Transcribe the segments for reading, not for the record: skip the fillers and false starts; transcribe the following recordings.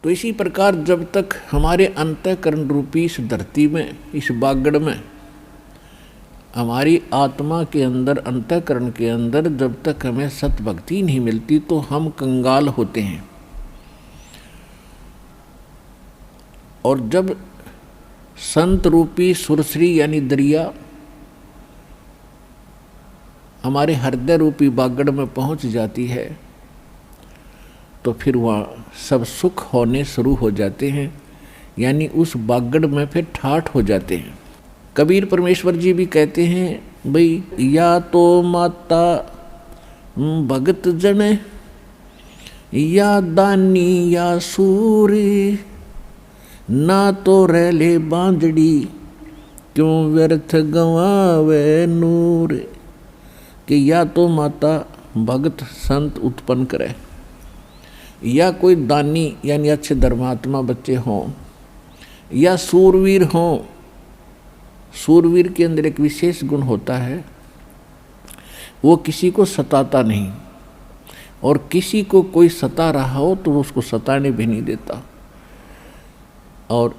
तो इसी प्रकार जब तक हमारे अंतःकरण रूपी इस धरती में, इस बागड़ में, हमारी आत्मा के अंदर, अंतःकरण के अंदर जब तक हमें सत भक्ति नहीं मिलती तो हम कंगाल होते हैं। और जब संत रूपी सुरसरी यानी दरिया हमारे हृदय रूपी बागड़ में पहुंच जाती है तो फिर वहाँ सब सुख होने शुरू हो जाते हैं, यानी उस बागड़ में फिर ठाठ हो जाते हैं। कबीर परमेश्वर जी भी कहते हैं भाई, या तो माता भगत जन, या दानी या सूरी, ना तो रहले बांजड़ी, क्यों व्यर्थ गंवावे नूर। कि या तो माता भगत संत उत्पन्न करे, या कोई दानी यानी अच्छे धर्मात्मा बच्चे हों, या सूरवीर हों। सूरवीर के अंदर एक विशेष गुण होता है, वो किसी को सताता नहीं, और किसी को कोई सता रहा हो तो उसको सताने भी नहीं देता। और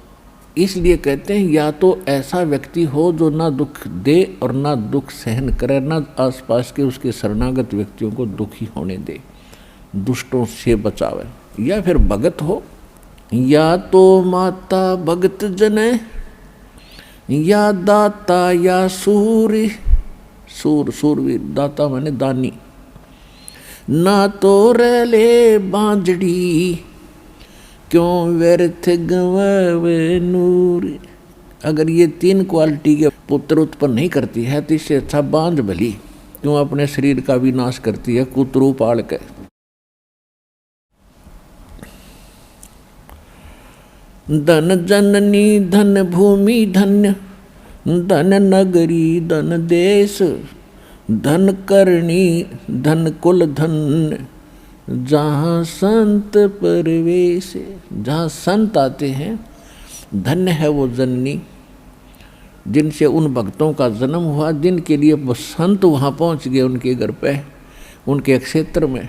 इसलिए कहते हैं या तो ऐसा व्यक्ति हो जो ना दुख दे और ना दुख सहन करे, ना आसपास के उसके शरणागत व्यक्तियों को दुखी होने दे, दुष्टों से बचावे। या फिर भगत हो, या तो माता भगत जने, या दाता या सूरी। सूरवीर, दाता माने दानी। ना तो रहले बांजड़ी, क्यों व्यर्थ गंवावे नूर। अगर ये तीन क्वालिटी के पुत्र उत्पन्न नहीं करती है तो इससे अच्छा बांझ भली क्यों अपने शरीर का विनाश करती है कुतरू पाल के। धन जननी धन भूमि धन्य, धन नगरी धन देश, धन करणी धन कुल धन, जहाँ संत परवेश। जहाँ संत आते हैं, धन्य है वो जननी जिनसे उन भक्तों का जन्म हुआ, जिनके लिए वो संत वहाँ पहुँच गए उनके घर पे, उनके क्षेत्र में।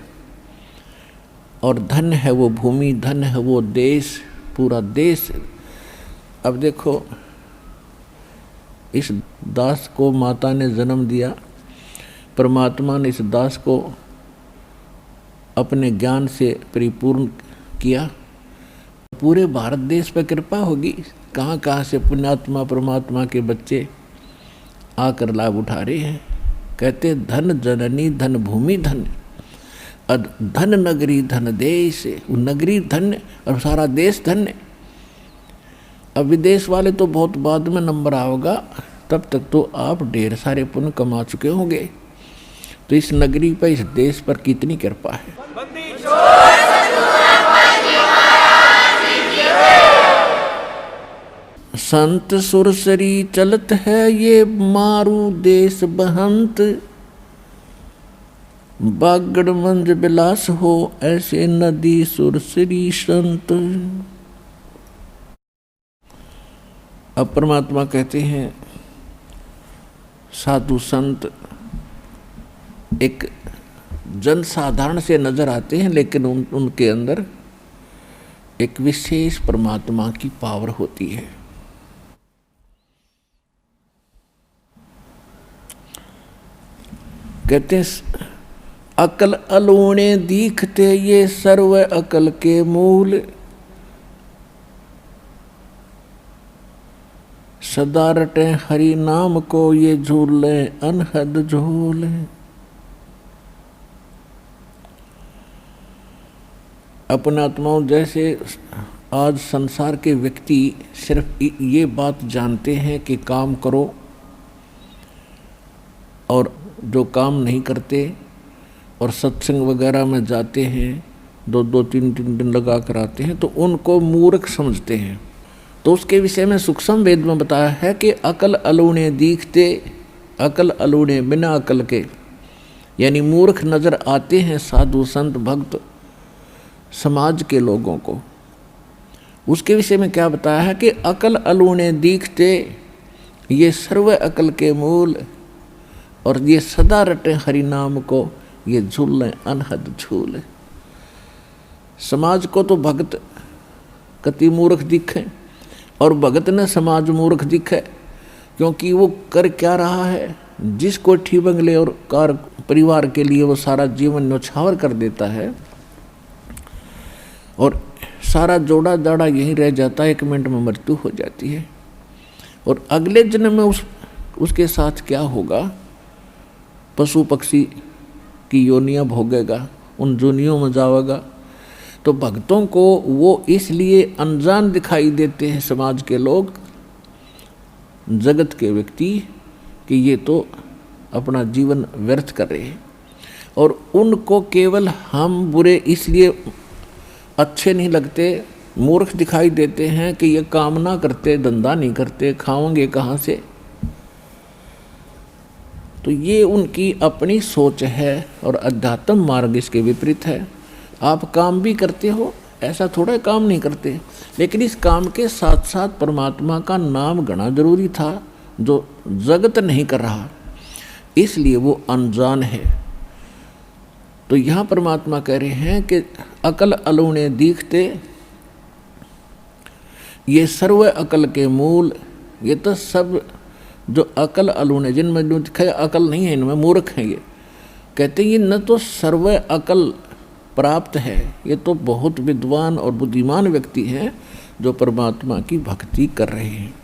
और धन्य है वो भूमि, धन्य है वो देश, पूरा देश। अब देखो, इस दास को माता ने जन्म दिया, परमात्मा ने इस दास को अपने ज्ञान से परिपूर्ण किया। पूरे भारत देश पर कृपा होगी, कहाँ कहाँ से पुण्यात्मा परमात्मा के बच्चे आकर लाभ उठा रहे हैं। कहते धन जननी धन भूमि धन, धन नगरी धन देश। नगरी धन्य और सारा देश धन्य। अब विदेश वाले तो बहुत बाद में नंबर आओगा, तब तक तो आप ढेर सारे पुण्य कमा चुके होंगे। तो इस नगरी पर, इस देश पर कितनी कृपा है। संत सुरसरी चलत है ये मारू देश बहंत, बागड़ मंज बिलास हो ऐसे नदी सुरसरी संत। अब परमात्मा कहते हैं साधु संत एक जनसाधारण से नजर आते हैं, लेकिन उनके अंदर एक विशेष परमात्मा की पावर होती है। कहते हैं अकल अलूणे दीखते ये सर्व अकल के मूल, सदा रटे हरि नाम को ये झूले अनहद झूले। अपने आत्माओं, जैसे आज संसार के व्यक्ति सिर्फ ये बात जानते हैं कि काम करो, और जो काम नहीं करते और सत्संग वगैरह में जाते हैं, दो दो तीन तीन दिन लगा कर आते हैं, तो उनको मूर्ख समझते हैं। तो उसके विषय में सूक्ष्म वेद में बताया है कि अकल अलूणे दीखते, अकल अलूणे बिना अकल के, यानी मूर्ख नजर आते हैं साधु संत भक्त समाज के लोगों को। उसके विषय में क्या बताया है कि अकल अलूणे दीखते ये सर्व अकल के मूल, और ये सदा रटे हरि नाम को ये झूले अनहद झूले। समाज को तो भक्त कति मूर्ख दिखे, और भगत ने समाज मूर्ख दिखे, क्योंकि वो कर क्या रहा है, जिस कोठी बंगले और कार परिवार के लिए वो सारा जीवन न्यौछावर कर देता है और सारा जोड़ा जाड़ा यहीं रह जाता है, 1 मिनट में मृत्यु हो जाती है। और अगले जन्म में उसके साथ क्या होगा, पशु पक्षी की योनियां भोगेगा, उन जोनियों में जाएगा। तो भक्तों को वो इसलिए अनजान दिखाई देते हैं समाज के लोग, जगत के व्यक्ति, कि ये तो अपना जीवन व्यर्थ कर रहे हैं। और उनको केवल हम बुरे इसलिए अच्छे नहीं लगते, मूर्ख दिखाई देते हैं कि ये काम ना करते, धंधा नहीं करते, खाओगे कहाँ से। तो ये उनकी अपनी सोच है और अध्यात्म मार्ग इसके विपरीत है। आप काम भी करते हो, ऐसा थोड़ा काम नहीं करते, लेकिन इस काम के साथ साथ परमात्मा का नाम गणा जरूरी था, जो जगत नहीं कर रहा, इसलिए वो अनजान है। तो यहाँ परमात्मा कह रहे हैं कि अकल अलूणे दीखते, ये सर्व अकल के मूल, ये तो सब जो अकल अलूणे, जिनमें जो दिखाया अकल नहीं है, इनमें मूर्ख हैं। ये कहते हैं ये न तो सर्व अकल प्राप्त है, ये तो बहुत विद्वान और बुद्धिमान व्यक्ति हैं जो परमात्मा की भक्ति कर रहे हैं।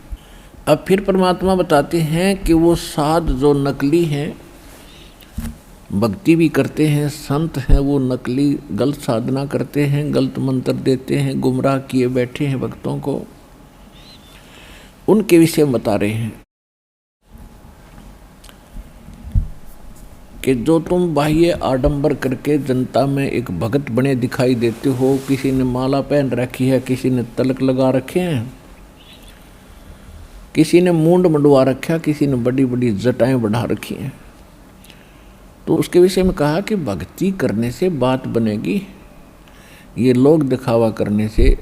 अब फिर परमात्मा बताते हैं कि वो साध जो नकली हैं, भक्ति भी करते हैं, संत हैं, वो नकली गलत साधना करते हैं, गलत मंत्र देते हैं, गुमराह किए बैठे हैं भक्तों को, उनके विषय में बता रहे हैं कि जो तुम बाह्य आडंबर करके जनता में एक भगत बने दिखाई देते हो, किसी ने माला पहन रखी है, किसी ने तिलक लगा रखे हैं, किसी ने मूंड मंडवा रखा, किसी ने बड़ी बड़ी जटाएं बढ़ा रखी हैं, तो उसके विषय में कहा कि भक्ति करने से बात बनेगी, ये लोग दिखावा करने से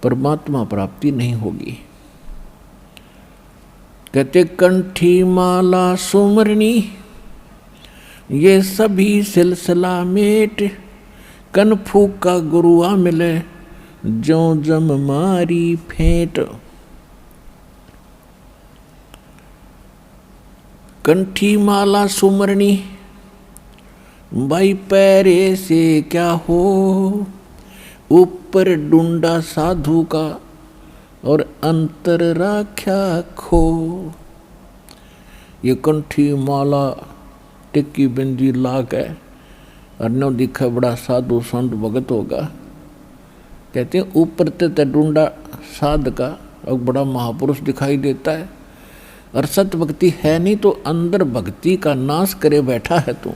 परमात्मा प्राप्ति नहीं होगी। कहते कंठी माला सुमरनी ये सभी सिलसिला मेट, कन फूका गुरुआ मिले जो जम मारी फेंट। कंठी माला सुमरनी, भाई पैरे से क्या हो, ऊपर डूंडा साधु का और अंतर राख्या खो। ये कंठी माला टिक्की बिंदी लाग है और न दिखा बड़ा साधु संत भगत होगा। कहते हैं ऊपर ते डूंडा साध का और बड़ा महापुरुष दिखाई देता है, और सत भक्ति है नहीं, तो अंदर भक्ति का नाश करे बैठा है तू।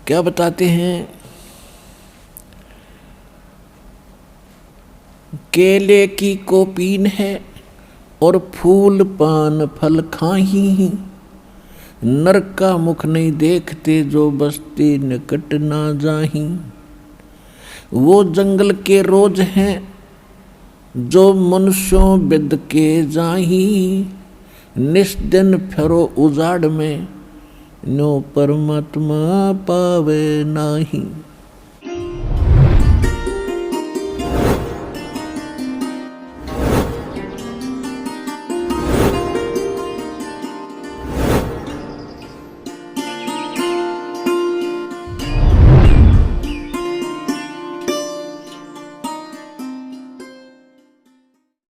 क्या बताते हैं, केले की कोपीन है और फूल पान फल खाही, नर का मुख नहीं देखते जो बस्ती निकट ना जाही। वो जंगल के रोज हैं जो मनुष्यों बिद के जाही, निस्दिन फेरो उजाड़ में नो परमात्मा पावे नाही।